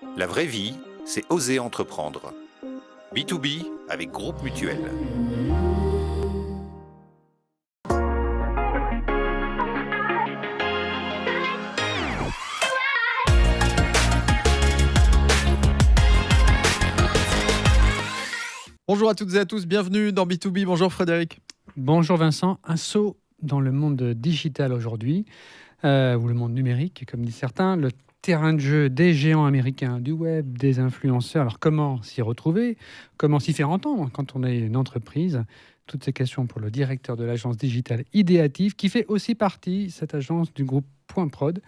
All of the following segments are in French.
La vraie vie, c'est oser entreprendre. B2B avec Groupe Mutuel. Bonjour à toutes et à tous, bienvenue dans B2B. Bonjour Frédéric. Bonjour Vincent, un saut dans le monde digital aujourd'hui, ou le monde numérique, comme disent certains, le terrain de jeu des géants américains, du web, des influenceurs. Alors comment s'y retrouver? Comment s'y faire entendre quand on est une entreprise? Toutes ces questions pour le directeur de l'agence digitale Idéative, qui fait aussi partie, cette agence, du groupe Point Prod.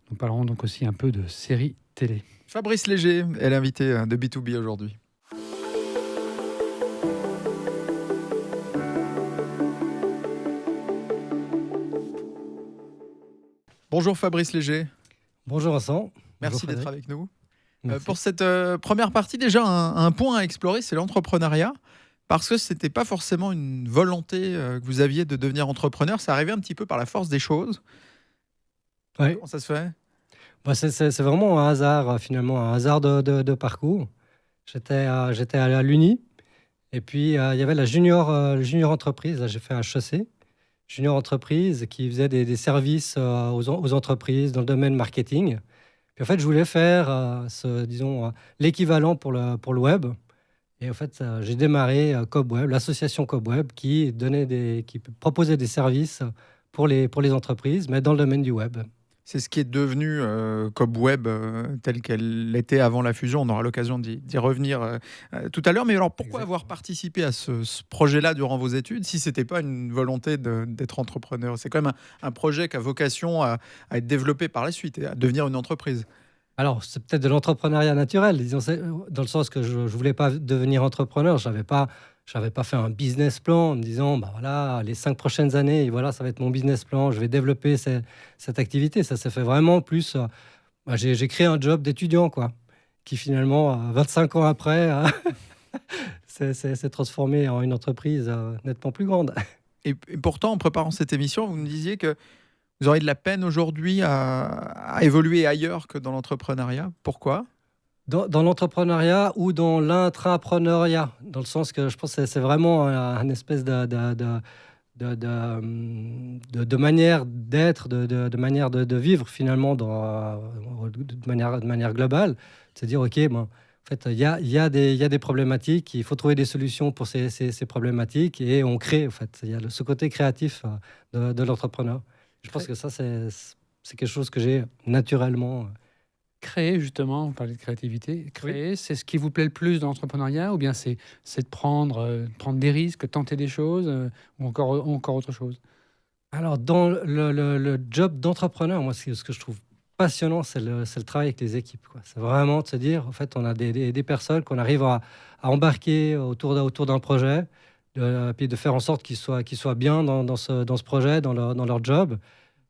Nous parlerons donc aussi un peu de séries télé. Fabrice Léger est l'invité de B2B aujourd'hui. Bonjour Fabrice Léger. Bonjour Vincent. Merci Bonjour d'être avec nous. Merci. Pour cette première partie, déjà un point à explorer, c'est l'entrepreneuriat. Parce que ce n'était pas forcément une volonté que vous aviez de devenir entrepreneur. Ça arrivait un petit peu par la force des choses. Ouais. Comment ça se fait? C'est vraiment un hasard, finalement, un hasard de parcours. J'étais à l'Uni, et puis il y avait la junior entreprise. Là, j'ai fait un HEC, junior entreprise, qui faisait des services aux entreprises dans le domaine marketing. Puis en fait, je voulais faire, l'équivalent pour le web. Et en fait, j'ai démarré CobWeb, l'association CobWeb, qui proposait des services pour les entreprises, mais dans le domaine du web. C'est ce qui est devenu CobWeb tel qu'elle l'était avant la fusion. On aura l'occasion d'y revenir tout à l'heure. Mais alors, pourquoi avoir participé à ce projet-là durant vos études si ce n'était pas une volonté d'être entrepreneur? C'est quand même un projet qui a vocation à être développé par la suite et à devenir une entreprise. Alors, c'est peut-être de l'entrepreneuriat naturel, disons, dans le sens que je ne voulais pas devenir entrepreneur. Je n'avais pas fait un business plan en me disant, bah voilà, les 5 prochaines années, et voilà, ça va être mon business plan, je vais développer cette activité. Ça s'est fait vraiment plus. J'ai créé un job d'étudiant, quoi, qui finalement, 25 ans après, s'est transformé en une entreprise nettement plus grande. Et pourtant, en préparant cette émission, vous me disiez que vous auriez de la peine aujourd'hui à évoluer ailleurs que dans l'entrepreneuriat. Pourquoi? Dans l'entrepreneuriat ou dans l'intrapreneuriat, dans le sens que je pense que c'est vraiment un espèce de manière d'être, de manière de vivre finalement de manière globale. C'est dire, OK, bon, en fait, il y a des problématiques, il faut trouver des solutions pour ces problématiques et on crée, en fait. Il y a ce côté créatif de l'entrepreneur. Je pense que ça, c'est quelque chose que j'ai naturellement. Créer, justement, on parlait de créativité. Créer, c'est ce qui vous plaît le plus dans l'entrepreneuriat, ou bien c'est de prendre des risques, tenter des choses, ou encore autre chose? Alors, dans le job d'entrepreneur, moi, ce que je trouve passionnant, c'est le travail avec les équipes, quoi. C'est vraiment de se dire, en fait, on a des personnes qu'on arrive à embarquer autour d'un projet, puis de faire en sorte qu'ils soient bien dans ce projet, dans leur job.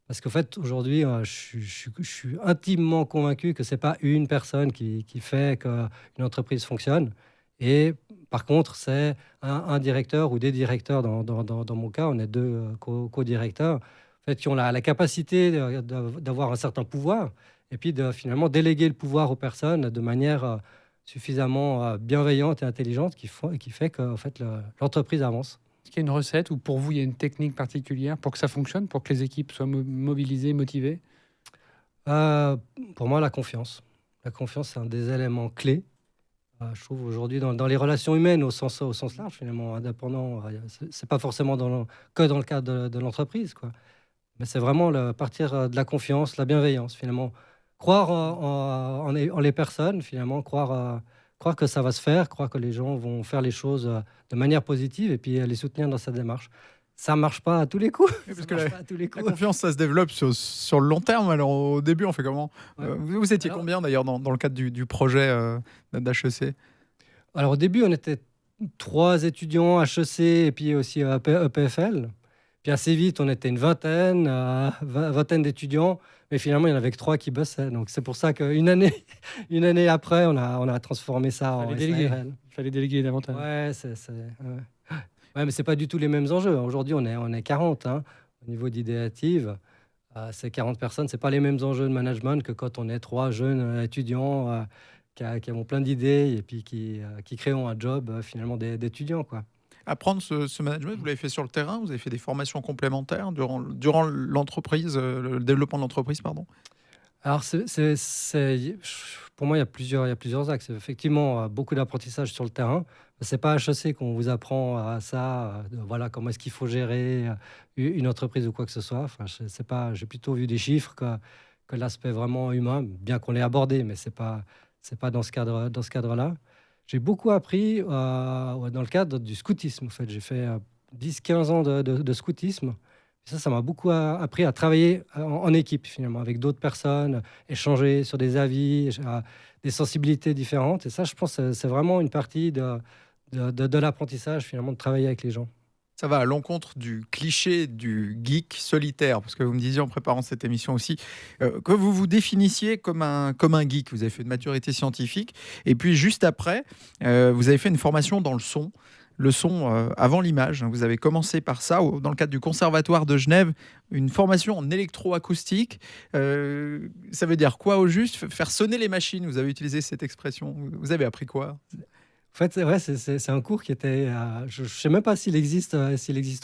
Parce qu'en fait, aujourd'hui, je suis intimement convaincu que ce n'est pas une personne qui fait qu'une entreprise fonctionne. Et par contre, c'est un directeur ou des directeurs, dans mon cas, on est deux co-directeurs, en fait, qui ont la capacité d'avoir un certain pouvoir et puis de finalement déléguer le pouvoir aux personnes de manière suffisamment bienveillante et intelligente qui fait que en fait, l'entreprise avance. Est-ce qu'il y a une recette ou pour vous, il y a une technique particulière pour que ça fonctionne, pour que les équipes soient mobilisées, motivées? Pour moi, la confiance. La confiance, c'est un des éléments clés. Je trouve aujourd'hui dans les relations humaines au sens large, finalement, indépendant, c'est pas forcément que dans le cadre de l'entreprise, quoi. Mais c'est vraiment partir de la confiance, la bienveillance, finalement. Croire en les personnes, finalement, croire que ça va se faire, croire que les gens vont faire les choses de manière positive et puis les soutenir dans cette démarche. Ça ne marche pas à tous les coups. Oui, parce que la confiance, ça se développe sur le long terme. Alors, au début, on fait comment? Ouais. Vous étiez combien, d'ailleurs, dans le cadre du projet d'HEC? Alors, au début, on était 3 étudiants HEC et puis aussi EPFL. Puis assez vite, on était une vingtaine d'étudiants. Mais finalement, il y en avait que 3 qui bossaient. Donc, c'est pour ça qu'une année, une année après, on a transformé ça en SARL. Il fallait déléguer davantage. Ouais, ouais, mais c'est pas du tout les mêmes enjeux. Aujourd'hui, on est 40 au niveau d'Idéative. Ces 40 personnes, c'est pas les mêmes enjeux de management que quand on est 3 jeunes étudiants qui avons plein d'idées et puis qui créons un job finalement d'étudiants, quoi. Apprendre ce management, vous l'avez fait sur le terrain, vous avez fait des formations complémentaires durant l'entreprise, le développement de l'entreprise, pardon. Alors, pour moi, il y a plusieurs axes. Effectivement, beaucoup d'apprentissage sur le terrain. C'est pas à HEC qu'on vous apprend à ça, voilà, comment est-ce qu'il faut gérer une entreprise ou quoi que ce soit. Enfin, c'est pas, j'ai plutôt vu des chiffres que l'aspect vraiment humain, bien qu'on l'ait abordé, mais c'est pas dans ce cadre-là. J'ai beaucoup appris dans le cadre du scoutisme. En fait, j'ai fait 10-15 ans de scoutisme. Ça m'a beaucoup appris à travailler en équipe, finalement, avec d'autres personnes, échanger sur des avis, des sensibilités différentes. Et ça, je pense que c'est vraiment une partie de l'apprentissage, finalement, de travailler avec les gens. Ça va à l'encontre du cliché du geek solitaire, parce que vous me disiez en préparant cette émission aussi que vous vous définissiez comme un geek. Vous avez fait une maturité scientifique, et puis juste après, vous avez fait une formation dans le son avant l'image. Vous avez commencé par ça, dans le cadre du Conservatoire de Genève, une formation en électroacoustique. Ça veut dire quoi au juste? Faire sonner les machines, vous avez utilisé cette expression. Vous avez appris quoi? En fait, c'est un cours qui était... je ne sais même pas s'il existe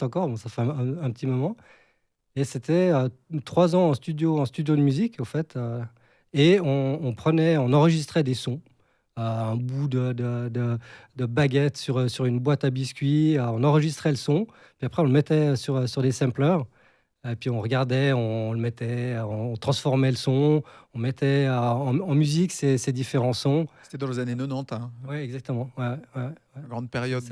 encore, bon, ça fait un petit moment. Et c'était 3 ans en studio de musique, au fait. Et on enregistrait des sons. Un bout de baguette sur une boîte à biscuits. On enregistrait le son, puis après on le mettait sur des samplers. Et puis on regardait, on le mettait, on transformait le son, on mettait en musique ces différents sons. C'était dans les années 90. Oui, exactement. Ouais. La grande période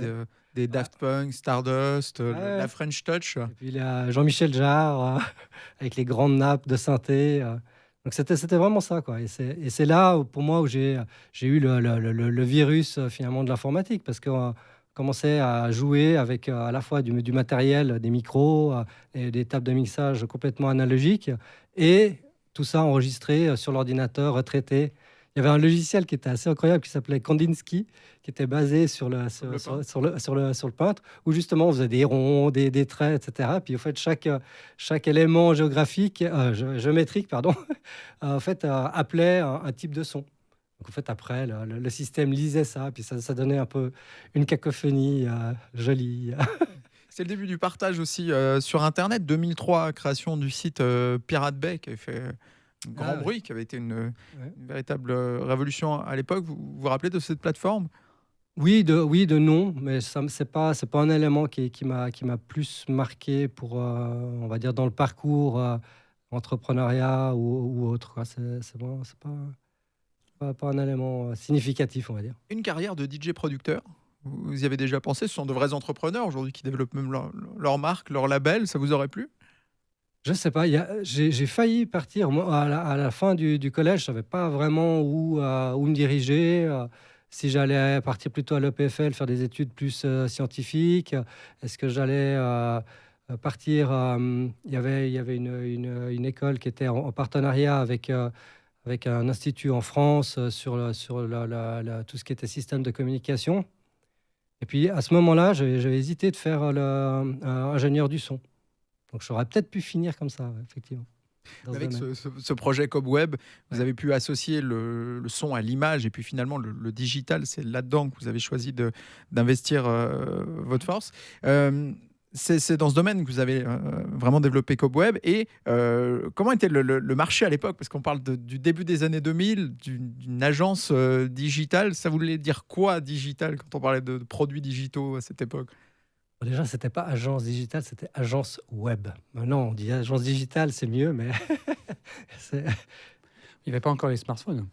des Daft Punk, Stardust, la French Touch. Et puis il y a Jean-Michel Jarre avec les grandes nappes de synthé. Donc c'était vraiment ça, quoi. Et c'est là, pour moi, où j'ai eu le virus, finalement, de l'informatique, parce qu'on commençait à jouer avec à la fois du matériel, des micros, et des tables de mixage complètement analogiques, et tout ça enregistré sur l'ordinateur retraité. Il y avait un logiciel qui était assez incroyable qui s'appelait Kandinsky, qui était basé sur le peintre, où justement on faisait des ronds, des traits, etc. Puis en fait, chaque élément géométrique, pardon, en fait, appelait un type de son. Donc en fait, après, le système lisait ça, puis ça donnait un peu une cacophonie jolie. C'est le début du partage aussi sur Internet. 2003, création du site Pirate Bay, qui avait fait grand bruit, qui avait été une véritable révolution à l'époque. Vous vous rappelez de cette plateforme? Oui, de non, mais c'est pas un élément qui m'a plus marqué pour, on va dire, dans le parcours entrepreneuriat ou autre, quoi. C'est pas un élément significatif, on va dire. Une carrière de DJ producteur, vous y avez déjà pensé? Ce sont de vrais entrepreneurs aujourd'hui qui développent même leur marque, leur label. Ça vous aurait plu? Je sais pas, j'ai failli partir. Moi, à la fin du collège, je savais pas vraiment où me diriger. Si j'allais partir plutôt à l'EPFL, faire des études plus scientifiques. Est-ce que j'allais partir... Il y avait une école qui était en partenariat avec un institut en France sur tout ce qui était système de communication. Et puis, à ce moment-là, j'avais hésité de faire ingénieur du son. Donc, j'aurais peut-être pu finir comme ça, effectivement. Avec ce projet Cobweb, vous avez pu associer le son à l'image et puis finalement le digital, c'est là-dedans que vous avez choisi d'investir votre force. C'est dans ce domaine que vous avez vraiment développé Cobweb. Et comment était le marché à l'époque? Parce qu'on parle du début des années 2000, d'une agence digitale. Ça voulait dire quoi, digital, quand on parlait de produits digitaux à cette époque? Déjà, c'était pas agence digitale, c'était agence web. Maintenant, on dit agence digitale, c'est mieux, mais il n'y avait pas encore les smartphones.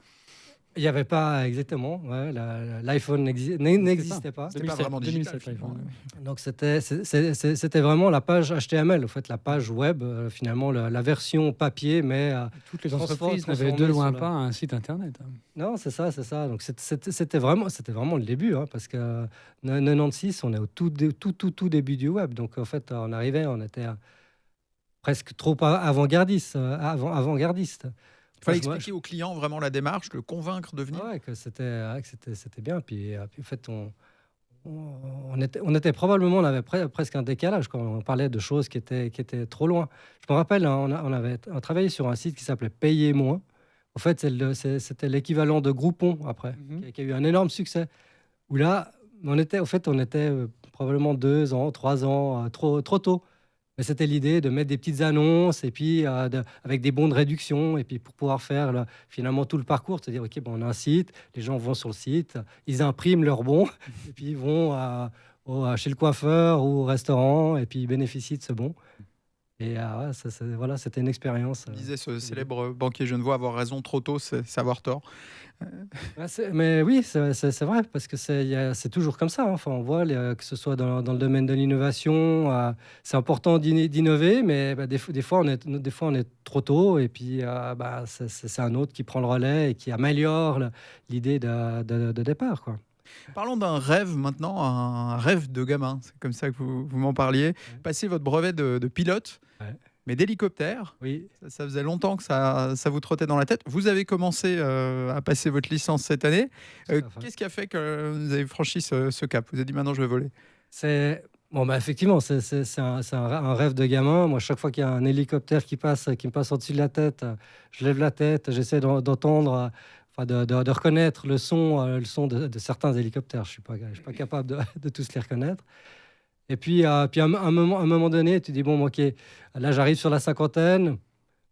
Il n'y avait pas exactement. Ouais, l'iPhone n'existait pas. C'était pas vraiment digital. 2007, Donc c'était vraiment la page HTML, en fait, la page web, finalement, la version papier, mais toutes les entreprises n'avaient de loin pas un site internet. Non, c'est ça. Donc c'était vraiment le début, hein, parce que 96, on est au tout début du web. Donc en fait, on était presque trop avant-gardiste. Il fallait expliquer au client vraiment la démarche, le convaincre de venir. Ouais, que c'était bien. Puis en fait, on était probablement, on avait presque un décalage quand on parlait de choses qui étaient trop loin. Je me rappelle, on avait travaillé sur un site qui s'appelait Payer moins, En fait, c'était l'équivalent de Groupon après, qui a eu un énorme succès. Où là, on était probablement 2 ans, 3 ans, trop tôt. Mais c'était l'idée de mettre des petites annonces et puis avec des bons de réduction et puis pour pouvoir faire finalement tout le parcours, c'est-à-dire ok, bon, on a un site, les gens vont sur le site, ils impriment leurs bons et puis ils vont chez le coiffeur ou au restaurant et puis ils bénéficient de ce bon. Et ouais, voilà, c'était une expérience. Disait ce célèbre banquier genevois, avoir raison trop tôt, c'est avoir tort. Ouais, mais oui, c'est vrai, parce que c'est toujours comme ça, hein. Enfin, on voit, que ce soit dans le domaine de l'innovation, c'est important d'innover, mais bah, des fois, on est trop tôt, et puis bah, c'est un autre qui prend le relais et qui améliore l'idée de départ, quoi. Parlons d'un rêve maintenant, un rêve de gamin. C'est comme ça que vous m'en parliez. Passer votre brevet de pilote, Ouais. mais d'hélicoptère. Oui. Ça faisait longtemps que ça vous trottait dans la tête. Vous avez commencé à passer votre licence cette année. Qu'est-ce qui a fait que vous avez franchi ce cap? Vous avez dit maintenant je vais voler. Bon, bah, effectivement, c'est un rêve de gamin. Moi, chaque fois qu'il y a un hélicoptère qui me passe au-dessus de la tête, je lève la tête, j'essaie d'entendre, enfin, de reconnaître le son de certains hélicoptères. Je suis pas capable de tous les reconnaître. Et puis, à un moment donné, tu dis, bon, ok, là, j'arrive sur la cinquantaine.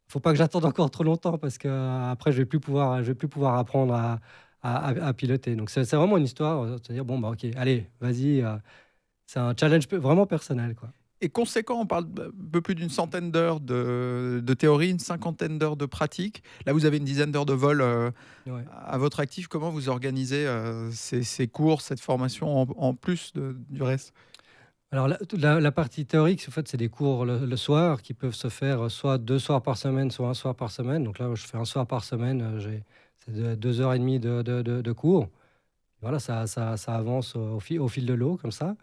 Faut pas que j'attende encore trop longtemps parce que après, je vais plus pouvoir apprendre à piloter. Donc, c'est vraiment une histoire, c'est-à-dire, bon, bah, ok, allez, vas-y. C'est un challenge vraiment personnel, quoi. Et conséquent, on parle d'un peu plus d'une centaine d'heures de théorie, une cinquantaine d'heures de pratique. Là, vous avez une dizaine d'heures de vol Ouais. à votre actif. Comment vous organisez ces cours, cette formation en plus du reste? Alors, la partie théorique, en fait, c'est des cours le soir qui peuvent se faire soit 2 soirs par semaine, soit un soir par semaine. Donc là, je fais un soir par semaine. C'est 2 heures et demie de cours. Voilà, ça avance au fil de l'eau, comme ça.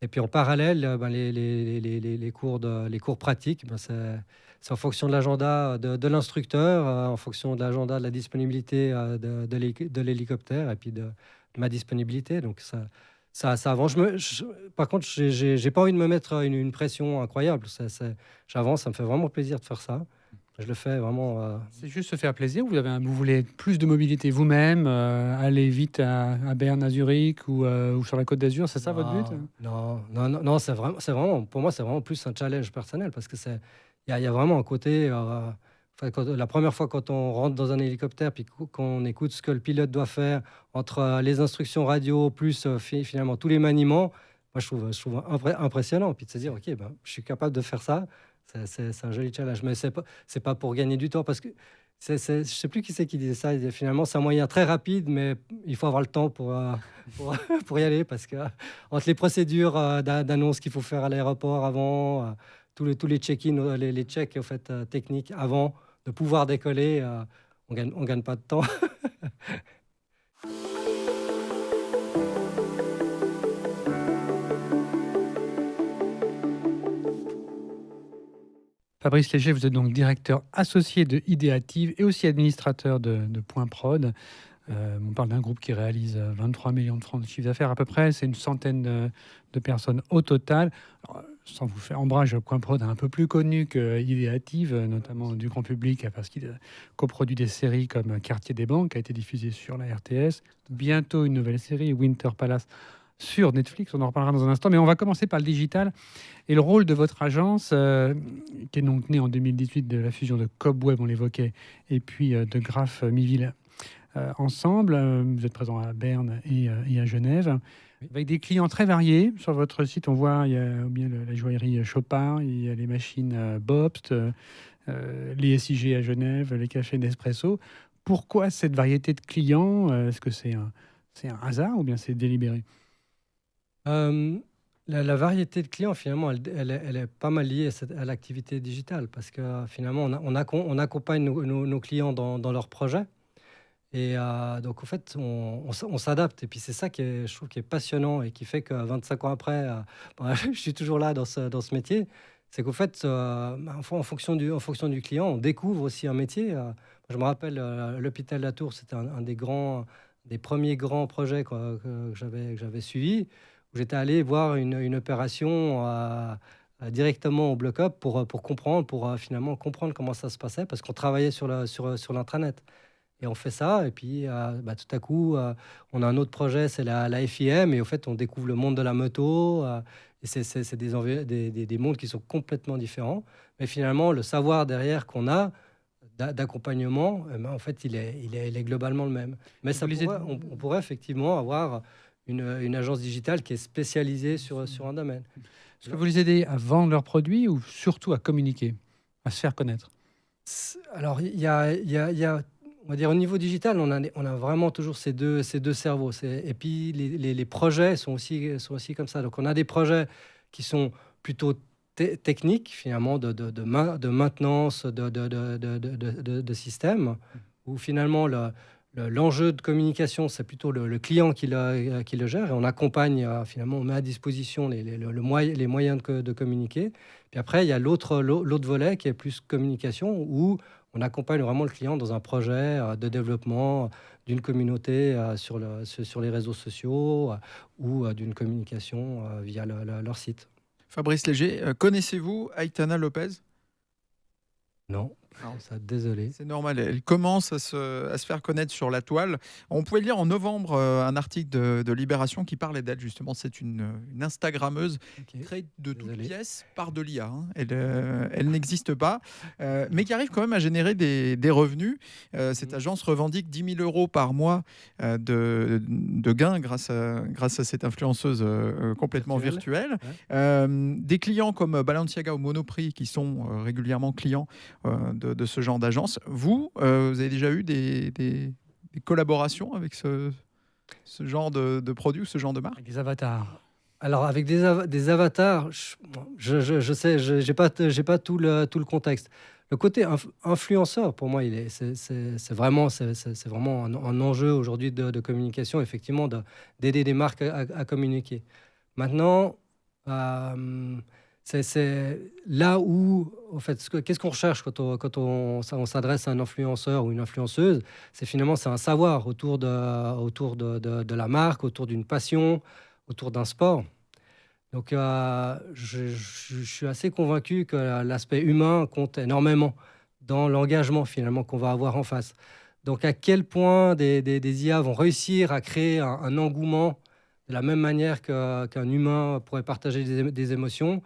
Et puis en parallèle, ben, les cours pratiques, ben, c'est en fonction de l'agenda de l'instructeur, en fonction de l'agenda de la disponibilité de l'hélicoptère et puis de ma disponibilité. Donc ça avance. Par contre, j'ai pas envie de me mettre une pression incroyable. J'avance, ça me fait vraiment plaisir de faire ça. Je le fais vraiment. C'est juste se faire plaisir ou vous voulez plus de mobilité vous-même, aller vite à Berne, à Zurich ou sur la Côte d'Azur, c'est ça votre but? Non, c'est vraiment, pour moi, c'est vraiment plus un challenge personnel parce que il y a vraiment un côté. Enfin, la première fois quand on rentre dans un hélicoptère puis qu'on écoute ce que le pilote doit faire entre les instructions radio plus finalement tous les maniements, moi je trouve impressionnant. Puis de se dire, ok, ben, je suis capable de faire ça. C'est un joli challenge, mais c'est pas pour gagner du temps parce que je sais plus qui c'est qui disait ça. Il disait, finalement, c'est un moyen très rapide, mais il faut avoir le temps pour y aller parce que entre les procédures d'annonce qu'il faut faire à l'aéroport avant, tous les check-in, les checks en fait, techniques avant de pouvoir décoller, on gagne pas de temps. Fabrice Léger, vous êtes donc directeur associé de Idéative et aussi administrateur de Point Prod. On parle d'un groupe qui réalise 23 millions de francs de chiffre d'affaires à peu près. C'est une centaine de personnes au total. Alors, sans vous faire ombrage, Point Prod est un peu plus connu que Idéative, notamment du grand public, parce qu'il coproduit des séries comme Quartier des banques, qui a été diffusée sur la RTS. Bientôt une nouvelle série, Winter Palace, sur Netflix. On en reparlera dans un instant. Mais on va commencer par le digital et le rôle de votre agence, qui est donc née en 2018 de la fusion de Cobweb, on l'évoquait, et puis de Graph Miville. Ensemble, vous êtes présent à Berne et à Genève, avec des clients très variés. Sur votre site, on voit il y a bien la joaillerie Chopin, il y a les machines Bobst, les SIG à Genève, les cafés Nespresso. Pourquoi cette variété de clients? Est-ce que c'est un hasard ou bien c'est délibéré? La variété de clients, finalement, elle est pas mal liée à l'activité digitale parce que finalement, on accompagne nos clients dans leurs projets. Et donc, en fait, on s'adapte. Et puis, c'est ça je trouve, qui est passionnant et qui fait que 25 ans après, je suis toujours là dans ce métier. C'est qu'en fait, en fonction du client, on découvre aussi un métier. Je me rappelle, l'hôpital La Tour, c'était un des premiers grands projets que j'avais suivi, où j'étais allé voir une opération directement au bloc-up pour comprendre, finalement comprendre comment ça se passait, parce qu'on travaillait sur l'intranet. Et on fait ça, et puis tout à coup, on a un autre projet, c'est la FIM, et au fait, on découvre le monde de la moto, et c'est des mondes qui sont complètement différents. Mais finalement, le savoir derrière qu'on a d'accompagnement, en fait, il est globalement le même. Mais on pourrait effectivement avoir une agence digitale qui est spécialisée sur un domaine. Est-ce que vous les aidez à vendre leurs produits ou surtout à communiquer, à se faire connaître? Alors, il y a, on va dire, au niveau digital, on a vraiment toujours ces deux cerveaux. Et puis, les projets sont aussi comme ça. Donc, on a des projets qui sont plutôt techniques, finalement, de maintenance de systèmes, où finalement, l'enjeu de communication, c'est plutôt le client qui le gère. Et on accompagne, finalement, on met à disposition les moyens de communiquer. Puis après, il y a l'autre volet qui est plus communication, où on accompagne vraiment le client dans un projet de développement d'une communauté sur les réseaux sociaux ou d'une communication via leur site. Fabrice Léger, connaissez-vous Aitana Lopez? Non, ça, désolé. C'est normal, elle commence à se faire connaître sur la toile. On pouvait lire en novembre un article de Libération qui parlait d'elle, justement. C'est une Instagrammeuse créée de toutes pièces par de l'IA. Elle n'existe pas, mais qui arrive quand même à générer des revenus. Cette agence revendique 10 000 euros par mois de gains grâce à cette influenceuse complètement virtuelle. Ouais. Des clients comme Balenciaga ou Monoprix qui sont régulièrement clients de ce genre d'agence. Vous avez déjà eu des collaborations avec ce genre de produits ou ce genre de marque? Avec des avatars. Alors, avec des avatars, je sais, j'ai pas tout le contexte. Le côté influenceur, pour moi, c'est vraiment un enjeu aujourd'hui de communication, effectivement, d'aider des marques à communiquer. Maintenant, c'est là où, en fait, qu'est-ce qu'on recherche quand on s'adresse à un influenceur ou une influenceuse? C'est un savoir autour de la marque, autour d'une passion, autour d'un sport. Donc, je suis assez convaincu que l'aspect humain compte énormément dans l'engagement, finalement, qu'on va avoir en face. Donc, à quel point des IA vont réussir à créer un engouement de la même manière qu'un humain pourrait partager des émotions?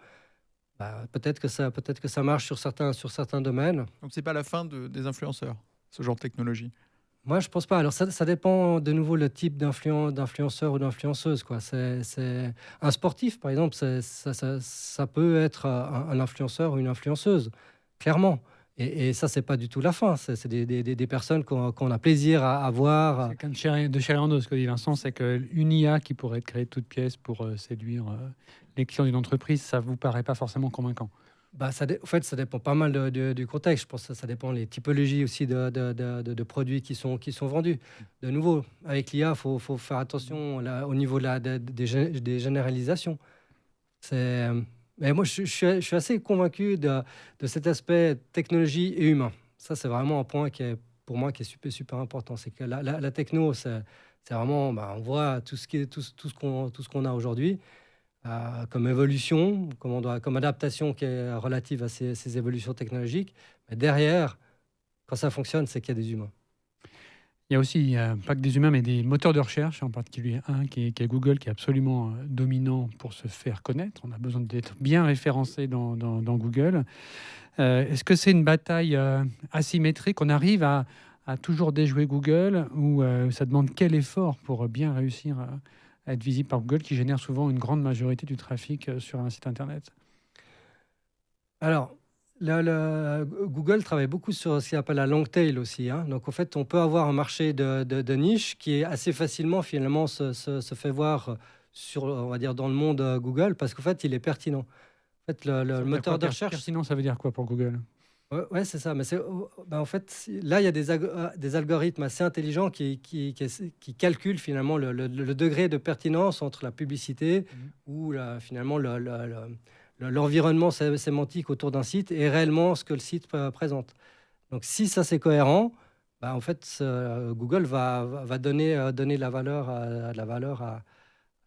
Peut-être que ça marche sur certains domaines. Donc, c'est pas la fin des influenceurs, ce genre de technologie? Moi, je pense pas. Alors, ça dépend de nouveau le type d'influenceur ou d'influenceuse, quoi. C'est un sportif, par exemple, ça peut être un influenceur ou une influenceuse, clairement. Et ça, c'est pas du tout la fin. C'est des personnes qu'on a plaisir à voir. C'est comme de chair et en os, ce que dit Vincent, c'est qu'une IA qui pourrait être créée de toutes pièces pour séduire les clients d'une entreprise, ça vous paraît pas forcément convaincant? En fait, ça dépend pas mal du contexte. Je pense que ça dépend des typologies aussi de produits qui sont vendus. De nouveau, avec l'IA, il faut faire attention là, au niveau des généralisations. Mais moi, je suis assez convaincu de cet aspect technologie et humain. Ça, c'est vraiment un point qui est, pour moi, qui est super, super important. C'est que la techno, c'est vraiment, on voit tout ce qu'on a aujourd'hui. Comme évolution, comme adaptation qui est relative à ces évolutions technologiques. Mais derrière, quand ça fonctionne, c'est qu'il y a des humains. Il y a aussi, pas que des humains, mais des moteurs de recherche, en particulier un qui est Google, qui est absolument dominant pour se faire connaître. On a besoin d'être bien référencé dans Google. Est-ce que c'est une bataille asymétrique? On arrive à toujours déjouer Google ou ça demande quel effort pour bien réussir à être visible par Google, qui génère souvent une grande majorité du trafic sur un site internet? Alors, Google travaille beaucoup sur ce qu'on appelle la long tail aussi. Donc, en fait, on peut avoir un marché de niche qui est assez facilement, finalement, se fait voir on va dire, dans le monde Google, parce qu'en fait, il est pertinent. En fait, le moteur de recherche... Pertinent, ça veut dire quoi pour Google? Ouais, c'est ça. Mais en fait, là, il y a des algorithmes assez intelligents qui calculent finalement le degré de pertinence entre la publicité ou finalement l'environnement sémantique autour d'un site et réellement ce que le site présente. Donc, si ça c'est cohérent, en fait, Google va donner la valeur à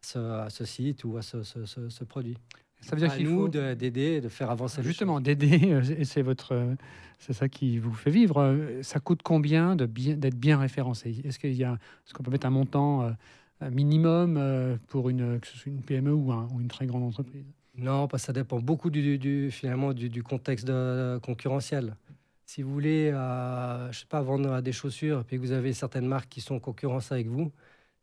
ce site ou à ce produit. Ça veut dire à qu'il nous faut d'aider, de faire avancer les justement choses. d'aider, et c'est ça qui vous fait vivre. Ça coûte combien d'être bien référencé? Est-ce qu'on peut mettre un montant minimum pour que ce soit une PME ou une très grande entreprise? Non, parce que ça dépend beaucoup finalement du contexte concurrentiel. Si vous voulez, je sais pas, vendre des chaussures et puis que vous avez certaines marques qui sont en concurrence avec vous,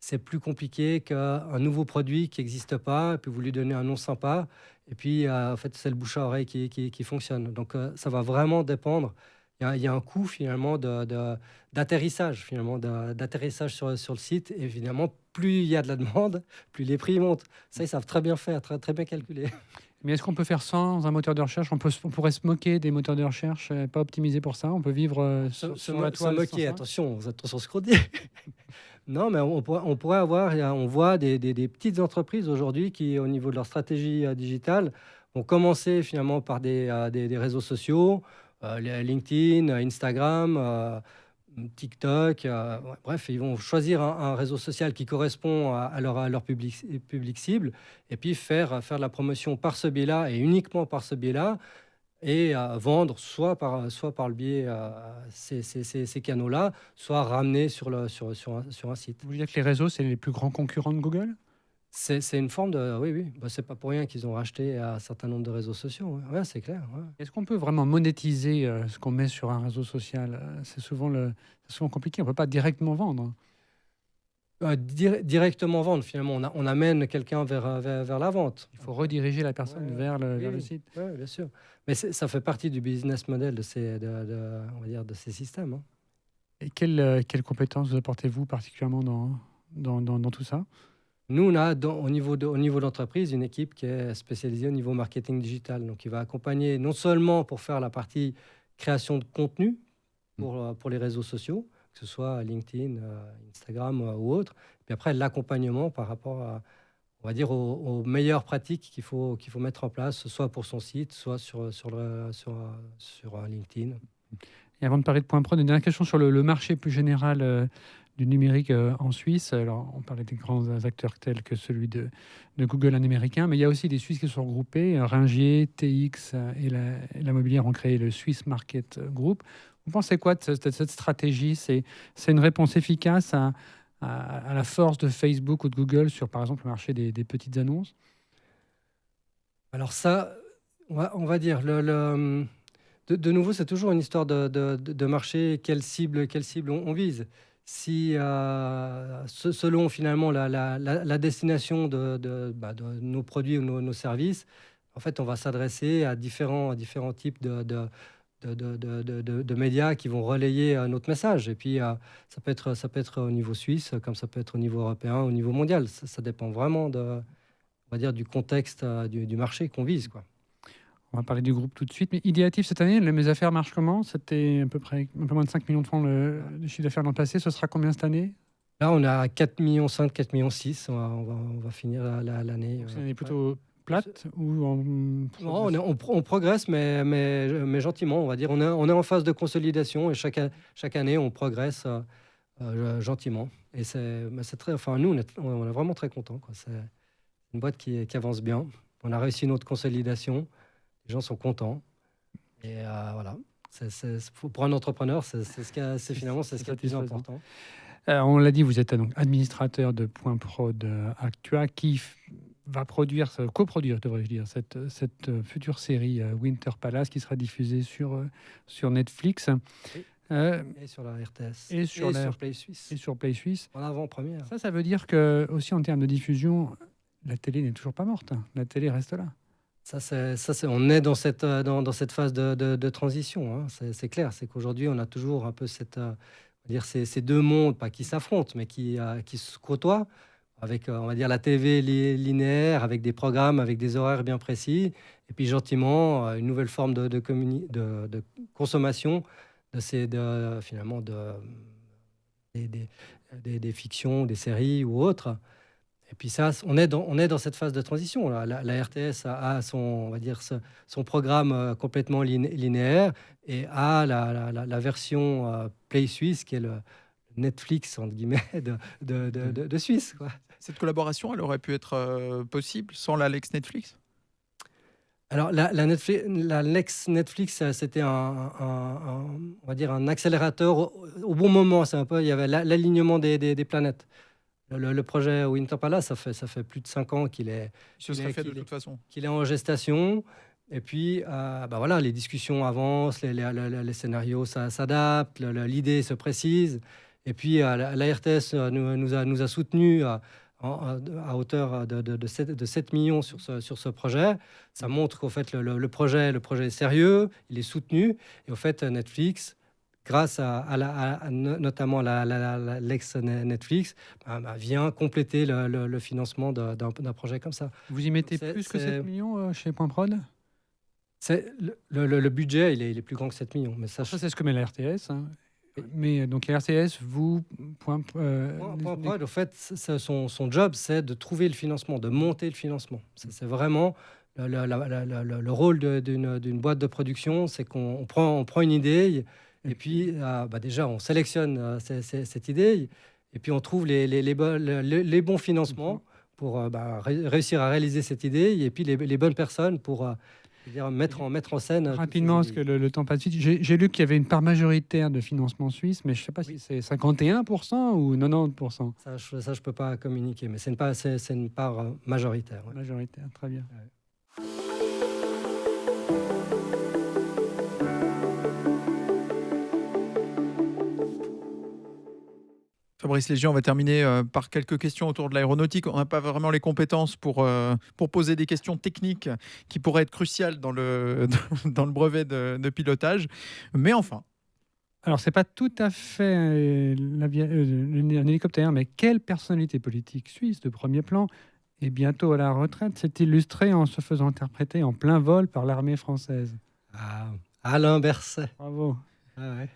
c'est plus compliqué qu'un nouveau produit qui n'existe pas, et puis vous lui donnez un nom sympa, et puis en fait, c'est le bouche à oreille qui fonctionne. Donc, ça va vraiment dépendre. Il y a un coût finalement d'atterrissage, finalement, d'atterrissage sur le site. Et évidemment, plus il y a de la demande, plus les prix montent. Ça, ils savent très bien faire, très, très bien calculer. Mais est-ce qu'on peut faire sans un moteur de recherche? On pourrait se moquer des moteurs de recherche, pas optimisés pour ça. On peut vivre sur la toile. Se moquer, sans ça. attention ce qu'on dit. Non, mais on pourrait avoir, on voit des petites entreprises aujourd'hui qui, au niveau de leur stratégie digitale, ont commencé finalement par des réseaux sociaux, LinkedIn, Instagram, TikTok. Ouais, bref, ils vont choisir un réseau social qui correspond à leur public cible, et puis faire de la promotion par ce biais-là et uniquement par ce biais-là, et vendre soit par le biais ces canaux-là, soit ramener sur un site. Vous voulez dire que les réseaux, c'est les plus grands concurrents de Google? C'est une forme de... Oui, oui. Bah, c'est pas pour rien qu'ils ont racheté un certain nombre de réseaux sociaux. Ouais, ouais, c'est clair. Ouais. Est-ce qu'on peut vraiment monétiser ce qu'on met sur un réseau social? C'est souvent compliqué. On ne peut pas directement vendre. Directement vendre, finalement. On amène quelqu'un vers la vente. Il faut rediriger la personne vers le site. Oui, bien sûr. Mais ça fait partie du business model on va dire, de ces systèmes. Hein. Et quelles compétences vous apportez-vous particulièrement dans tout ça? Nous, on a au niveau de l'entreprise une équipe qui est spécialisée au niveau marketing digital. Donc, il va accompagner non seulement pour faire la partie création de contenu pour les réseaux sociaux, que ce soit LinkedIn, Instagram ou autre, puis après l'accompagnement par rapport à, on va dire, aux meilleures pratiques qu'il faut mettre en place, soit pour son site, soit sur LinkedIn. Et avant de parler de Point Prod, une dernière question sur le marché plus général du numérique en Suisse. Alors, on parlait des grands acteurs tels que celui de Google, un américain, mais il y a aussi des Suisses qui sont regroupés. Ringier, TX et la Mobilière ont créé le Swiss Market Group. Vous pensez quoi de cette stratégie? C'est une réponse efficace à la force de Facebook ou de Google sur, par exemple, le marché des petites annonces? Alors ça, on va dire, de nouveau, c'est toujours une histoire de marché. Quelle cible on vise? Si, selon finalement la destination de nos produits ou nos services, en fait, on va s'adresser à différents types de médias qui vont relayer notre message. Et puis, ça peut être au niveau suisse, comme ça peut être au niveau européen, au niveau mondial. Ça dépend vraiment on va dire, du contexte du marché qu'on vise, quoi. On va parler du groupe tout de suite. Mais Idéatif, cette année, mes affaires marchent comment? C'était à peu près un peu moins de 5 millions de francs le chiffre d'affaires l'an passé. Ce sera combien cette année? Là, on est à 4,5 millions, 4,6 millions. On va finir l'année. C'est une année plutôt plate ou non, on progresse, mais gentiment, on va dire. On est en phase de consolidation et chaque année, on progresse gentiment. Et c'est très... Enfin, nous, on est vraiment très contents, quoi. C'est une boîte qui avance bien. On a réussi notre consolidation. Les gens sont contents. Et voilà. Pour un entrepreneur, c'est finalement ce qui est le plus important. On l'a dit, vous êtes donc administrateur de Point Prod Actua qui va coproduire, devrais-je dire, cette future série Winter Palace qui sera diffusée sur Netflix. Oui. Et sur la RTS. Et sur Play Suisse. Et sur Play Suisse. En avant-première. Ça veut dire que, aussi en termes de diffusion, la télé n'est toujours pas morte. La télé reste là. On est dans cette phase de transition. Hein. C'est clair. C'est qu'aujourd'hui, on a toujours un peu ces deux mondes, pas qui s'affrontent, mais qui se côtoient, avec, on va dire, la TV linéaire, avec des programmes, avec des horaires bien précis, et puis gentiment, une nouvelle forme de consommation finalement des fictions, des séries ou autres. Et puis ça, on est dans cette phase de transition. Là. La RTS a on va dire, son programme complètement linéaire, et a la version Play Suisse, qui est le Netflix, entre guillemets, de Suisse, quoi. Cette collaboration, elle aurait pu être possible sans l'Alex Netflix? Alors, la Lex Netflix, c'était on va dire un accélérateur au bon moment. C'est un peu, il y avait l'alignement des planètes. Le projet Winter Palace, ça fait plus de 5 ans qu'il est, Ce serait fait de toute façon. qu'il est en gestation. Et puis, voilà, les discussions avancent, les scénarios s'adaptent, l'idée se précise. Et puis, la RTS nous a soutenus à hauteur de 7 millions sur ce projet. Ça montre qu'au fait, le projet est sérieux, il est soutenu. Et au fait, Netflix, grâce notamment la Lex Netflix, vient compléter le financement d'un projet comme ça. Vous y mettez plus que 7 millions chez Point Prod? Le budget, il est plus grand que 7 millions. Mais ça c'est ce que met la RTS. Hein. Mais donc la RTS, vous... Point Prod, en fait, son job, c'est de trouver le financement, de monter le financement. C'est vraiment le rôle d'une boîte de production, c'est qu'on prend une idée, et puis déjà, on sélectionne cette idée, et puis on trouve les bons financements pour réussir à réaliser cette idée, et puis les bonnes personnes pour... mettre en scène. Rapidement, parce que le temps passe vite. J'ai lu qu'il y avait une part majoritaire de financement suisse, mais je ne sais pas si c'est 51% ou 90%. Ça, je ne peux pas communiquer, mais c'est une part majoritaire. Ouais. Majoritaire, très bien. Ouais. Fabrice Légier, on va terminer par quelques questions autour de l'aéronautique. On n'a pas vraiment les compétences pour poser des questions techniques qui pourraient être cruciales dans le brevet de pilotage. Mais enfin. Alors, ce n'est pas tout à fait un hélicoptère, mais quelle personnalité politique suisse de premier plan et bientôt à la retraite s'est illustrée en se faisant interpréter en plein vol par l'armée française? Alain Berset. Bravo. Ah ouais.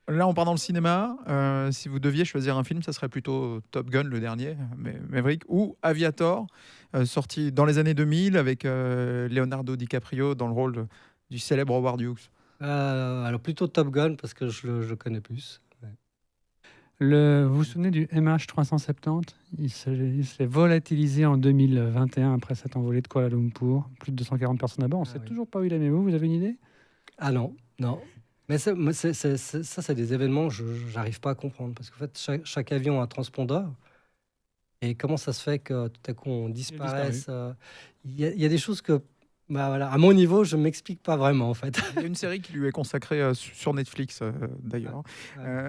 Là, on part dans le cinéma. Si vous deviez choisir un film, ça serait plutôt Top Gun, le dernier, Maverick, ou Aviator, sorti dans les années 2000 avec Leonardo DiCaprio dans le rôle du célèbre Howard Hughes. Alors plutôt Top Gun parce que je le connais plus. Ouais. Vous vous souvenez du MH370 ? Il s'est volatilisé en 2021 après s'être envolé de Kuala Lumpur. Plus de 240 personnes à bord. On ne sait toujours pas où il est. Mais vous avez une idée ? Ah non. Mais ça, c'est des événements que je n'arrive pas à comprendre. Parce qu'en fait, chaque avion a un transpondeur. Et comment ça se fait que tout à coup, on disparaisse Il y a des choses que, à mon niveau, je ne m'explique pas vraiment, en fait. Il y a une série qui lui est consacrée sur Netflix, d'ailleurs.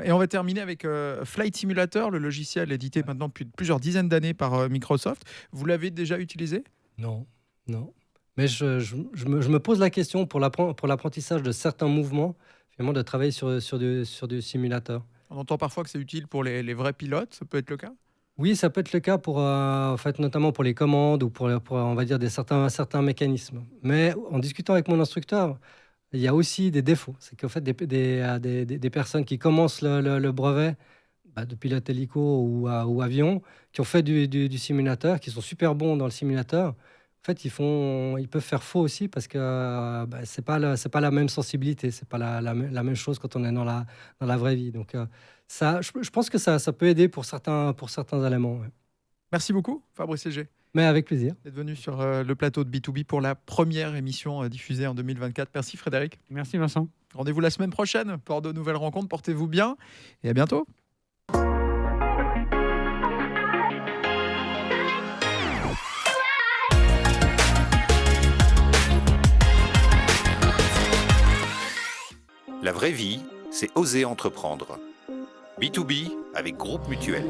Et on va terminer avec Flight Simulator, le logiciel édité maintenant depuis plusieurs dizaines d'années par Microsoft. Vous l'avez déjà utilisé ? Non. Mais je me pose la question pour l'apprentissage de certains mouvements, finalement, de travailler sur du simulateur. On entend parfois que c'est utile pour les vrais pilotes, ça peut être le cas ? Oui, ça peut être le cas pour, en fait, notamment pour les commandes ou pour on va dire, certains mécanismes. Mais en discutant avec mon instructeur, il y a aussi des défauts. C'est qu'en fait, des personnes qui commencent le brevet de pilote hélico ou avion, qui ont fait du simulateur, qui sont super bons dans le simulateur, en fait, ils peuvent faire faux aussi parce que c'est pas la même sensibilité, c'est pas la même chose quand on est dans la vraie vie. Donc je pense que ça peut aider pour certains éléments. Ouais. Merci beaucoup, Fabrice Légier. Mais avec plaisir. D'être venu sur le plateau de B2B pour la première émission diffusée en 2024. Merci Frédéric. Merci Vincent. Rendez-vous la semaine prochaine pour de nouvelles rencontres. Portez-vous bien et à bientôt. La vraie vie, c'est oser entreprendre. B2B avec Groupe Mutuel.